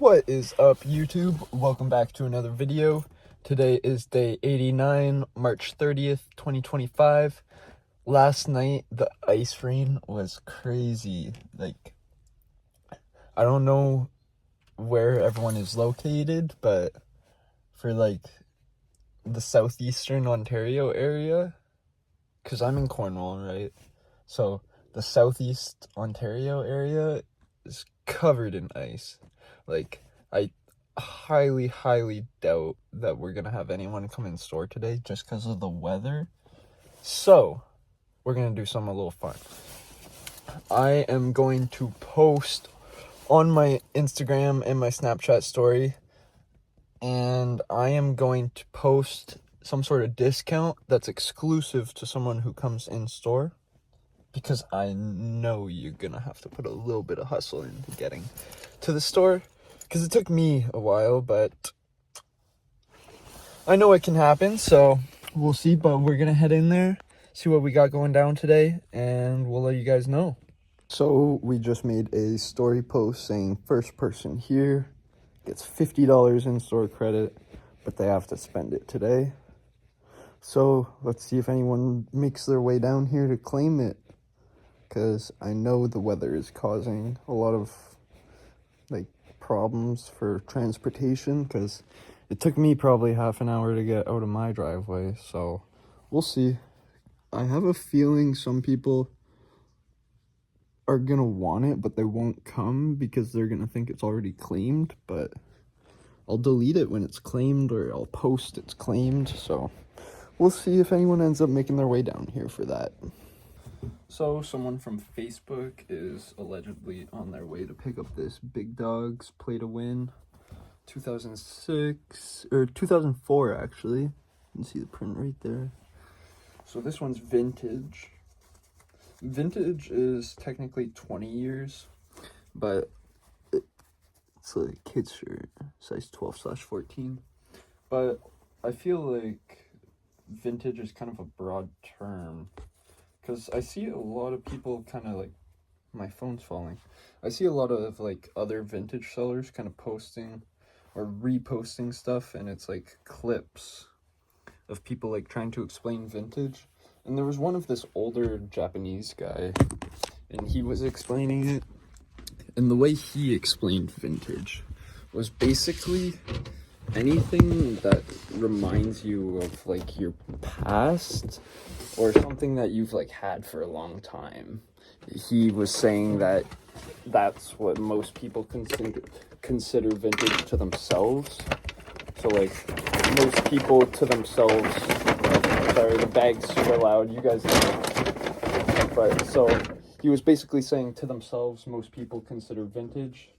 What is up, YouTube? Welcome back to another video. Today is day 89, March 30th, 2025. Last night, the ice rain was crazy. Like, I don't know where everyone is located, but for like the southeastern Ontario area, because I'm in Cornwall, right? So the southeast Ontario area is covered in ice. Like, I highly doubt that we're gonna have anyone come in store today just because of the weather. So we're gonna do something a little fun. I am going to post on my Instagram and my Snapchat story, and I am going to post some sort of discount that's exclusive to someone who comes in store, because I know you're gonna have to put a little bit of hustle into getting to the store, because it took me a while, but I know it can happen, so we'll see. But we're gonna head in there, see what we got going down today, and we'll let you guys know. So we just made a story post saying first person here gets $50 in store credit, but they have to spend it today. So let's see if anyone makes their way down here to claim it, because I know the weather is causing a lot of problems for transportation, because it took me probably half an hour to get out of my driveway. So we'll see. I have a feeling some people are gonna want it, but they won't come because they're gonna think it's already claimed. But I'll delete it when it's claimed, or I'll post it's claimed. So we'll see if anyone ends up making their way down here for that. So someone from Facebook is allegedly on their way to pick up this Big Dogs Play to Win 2006 or 2004 actually. You can see the print right there. So this one's vintage. Vintage is technically 20 years, but it's a kid's shirt, size 12/14. But I feel like vintage is kind of a broad term, because I see a lot of people kind of like, my phone's falling. I see a lot of like other vintage sellers kind of posting or reposting stuff, and it's like clips of people like trying to explain vintage. And there was one of this older Japanese guy, and he was explaining it, and the way he explained vintage was basically anything that reminds you of like your past, or something that you've like had for a long time. He was saying that that's what most people consider vintage to themselves. So like most people to themselves, sorry, the bag's super loud, you guys know. But so he was basically saying to themselves, most people consider vintage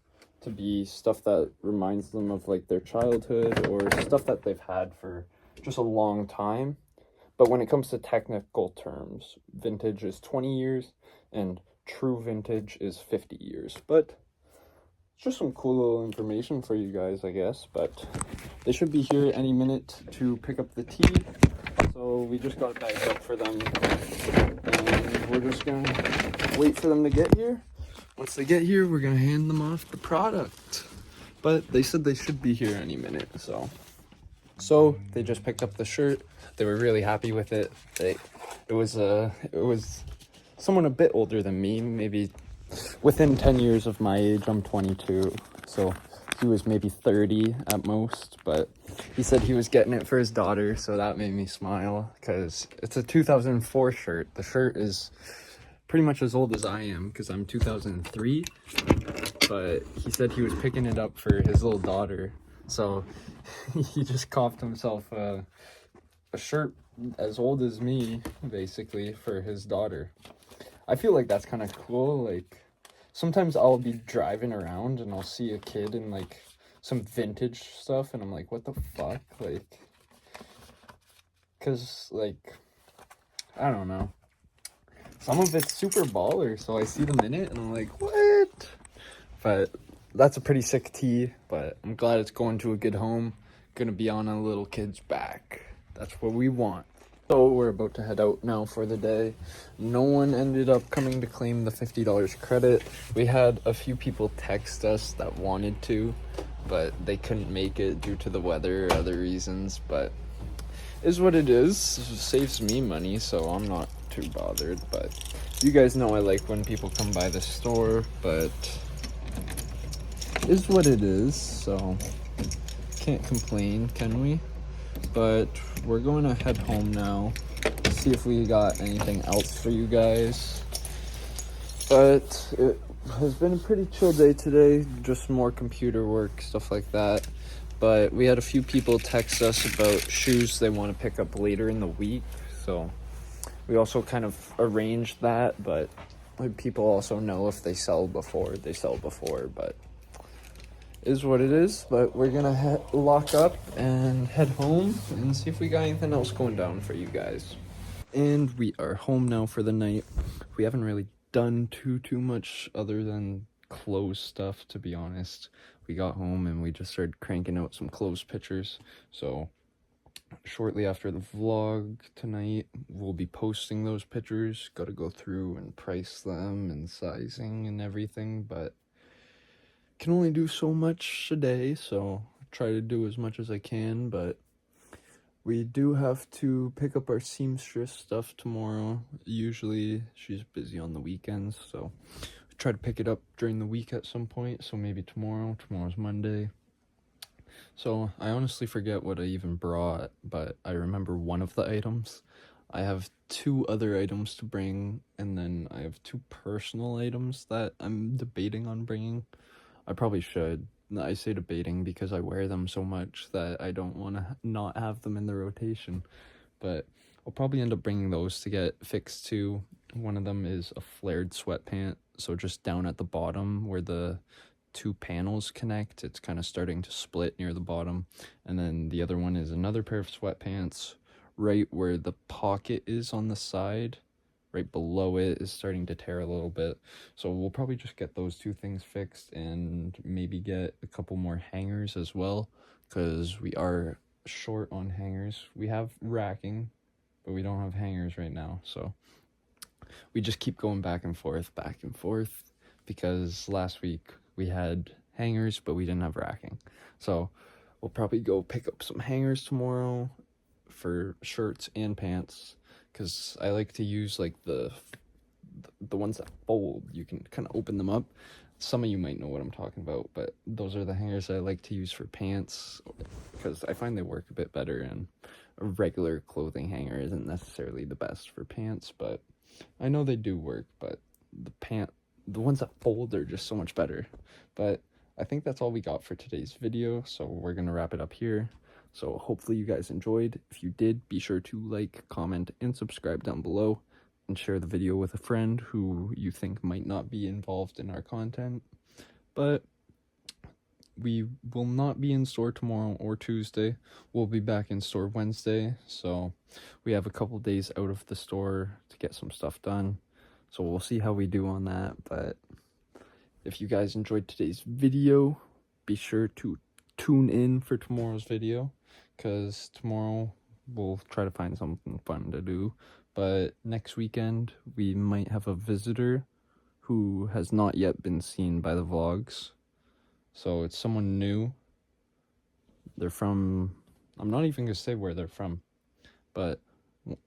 to be stuff that reminds them of like their childhood, or stuff that they've had for just a long time. But when it comes to technical terms, vintage is 20 years and true vintage is 50 years. But it's just some cool little information for you guys, I guess. But they should be here any minute to pick up the tea. So we just got it bagged up for them, and we're just gonna wait for them to get here. Once they get here, we're gonna hand them off the product. But they said they should be here any minute, so they just picked up the shirt. They were really happy with it. It was someone a bit older than me, maybe within 10 years of my age. I'm 22, so he was maybe 30 at most, but he said he was getting it for his daughter, so that made me smile, because it's a 2004 shirt. The shirt is pretty much as old as I am, because I'm 2003, but he said he was picking it up for his little daughter, so he just copped himself a shirt as old as me, basically, for his daughter. I feel like that's kind of cool. Like, sometimes I'll be driving around and I'll see a kid in like some vintage stuff, and I'm like, what the fuck? Like, because like, I don't know, some of it's super baller, so I see them in it and I'm like, what? But that's a pretty sick tee, but I'm glad it's going to a good home, gonna be on a little kid's back. That's what we want. So we're about to head out now for the day. No one ended up coming to claim the $50 credit. We had a few people text us that wanted to, but they couldn't make it due to the weather or other reasons, but is what it is. It saves me money, so I'm not too bothered. But you guys know I like when people come by the store, but is what it is, so can't complain, can we? But we're going to head home now, see if we got anything else for you guys. But it has been a pretty chill day today, just more computer work, stuff like that. But we had a few people text us about shoes they want to pick up later in the week, so we also kind of arranged that. But people also know if they sell before, but is what it is. But we're gonna lock up and head home and see if we got anything else going down for you guys. And we are home now for the night. We haven't really done too much other than clothes stuff, to be honest. We got home and we just started cranking out some clothes pictures. So shortly after the vlog tonight, we'll be posting those pictures. Gotta go through and price them and sizing and everything, but can only do so much a day, so I try to do as much as I can. But we do have to pick up our seamstress stuff tomorrow. Usually she's busy on the weekends, so we try to pick it up during the week at some point. So maybe tomorrow's Monday. So I honestly forget what I even brought, but I remember one of the items. I have 2 other items to bring, and then I have 2 personal items that I'm debating on bringing. I probably should. I say debating because I wear them so much that I don't want to not have them in the rotation. But I'll probably end up bringing those to get fixed too. One of them is a flared sweatpant, so just down at the bottom where the 2 panels connect, it's kind of starting to split near the bottom. And then the other one is another pair of sweatpants right where the pocket is on the side. Right below it is starting to tear a little bit. So we'll probably just get those 2 things fixed and maybe get a couple more hangers as well, because we are short on hangers. We have racking, but we don't have hangers right now. So we just keep going back and forth, because last week we had hangers, but we didn't have racking. So we'll probably go pick up some hangers tomorrow for shirts and pants, because I like to use like the ones that fold. You can kind of open them up. Some of you might know what I'm talking about, but those are the hangers I like to use for pants, because I find they work a bit better, and a regular clothing hanger isn't necessarily the best for pants, but I know they do work. But the ones that fold are just so much better. But I think that's all we got for today's video, so we're gonna wrap it up here. So hopefully you guys enjoyed. If you did, be sure to like, comment, and subscribe down below, and share the video with a friend who you think might not be involved in our content. But we will not be in store tomorrow or Tuesday. We'll be back in store Wednesday, so we have a couple days out of the store to get some stuff done. So we'll see how we do on that. But if you guys enjoyed today's video, be sure to tune in for tomorrow's video, because tomorrow we'll try to find something fun to do. But next weekend we might have a visitor who has not yet been seen by the vlogs. So it's someone new. They're from, I'm not even gonna say where they're from, but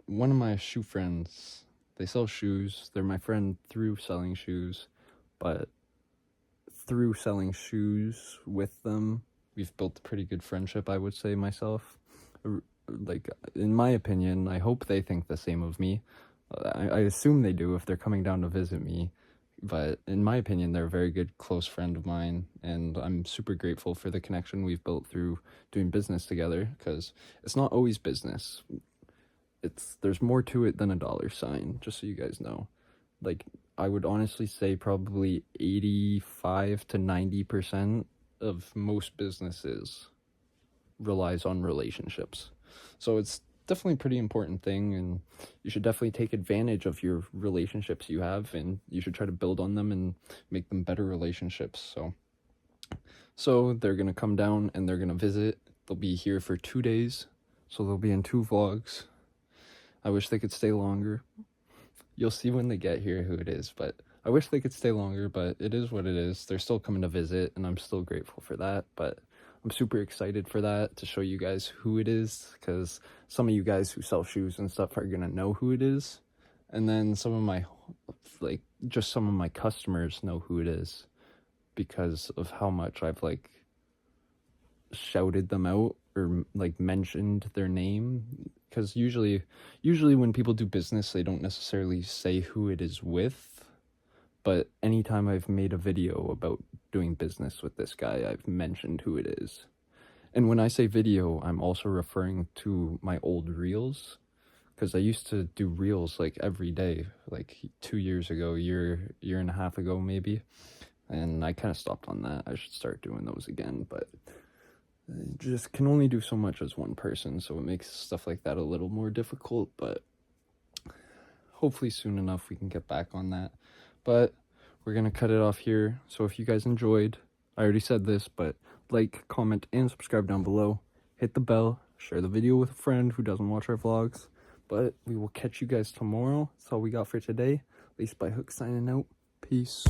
one of my shoe friends. They sell shoes. They're my friend through selling shoes, but through selling shoes with them, we've built a pretty good friendship, I would say myself. Like, in my opinion, I hope they think the same of me. I assume they do if they're coming down to visit me. But in my opinion, they're a very good, close friend of mine. And I'm super grateful for the connection we've built through doing business together, because it's not always business. There's more to it than a dollar sign, just so you guys know. Like, I would honestly say probably 85 to 90% of most businesses relies on relationships. So it's definitely a pretty important thing, and you should definitely take advantage of your relationships you have, and you should try to build on them and make them better relationships. So they're gonna come down and they're gonna visit. They'll be here for 2 days, so they'll be in 2 vlogs. I wish they could stay longer. You'll see when they get here who it is, but I wish they could stay longer, but it is what it is. They're still coming to visit, and I'm still grateful for that, but I'm super excited for that, to show you guys who it is, because some of you guys who sell shoes and stuff are gonna know who it is, and then some of my, like, just some of my customers know who it is, because of how much I've, like, shouted them out, or, like, mentioned their name, because usually when people do business, they don't necessarily say who it is with, but anytime I've made a video about doing business with this guy, I've mentioned who it is. And when I say video, I'm also referring to my old reels, because I used to do reels like every day, like 2 years ago, year and a half ago maybe, and I kind of stopped on that. I should start doing those again, but I just can only do so much as one person, so it makes stuff like that a little more difficult, but hopefully soon enough we can get back on that. But we're gonna cut it off here. So if you guys enjoyed, I already said this, but like, comment, and subscribe down below. Hit the bell, share the video with a friend who doesn't watch our vlogs. But we will catch you guys tomorrow. That's all we got for today. Lacedbyhook signing out. Peace.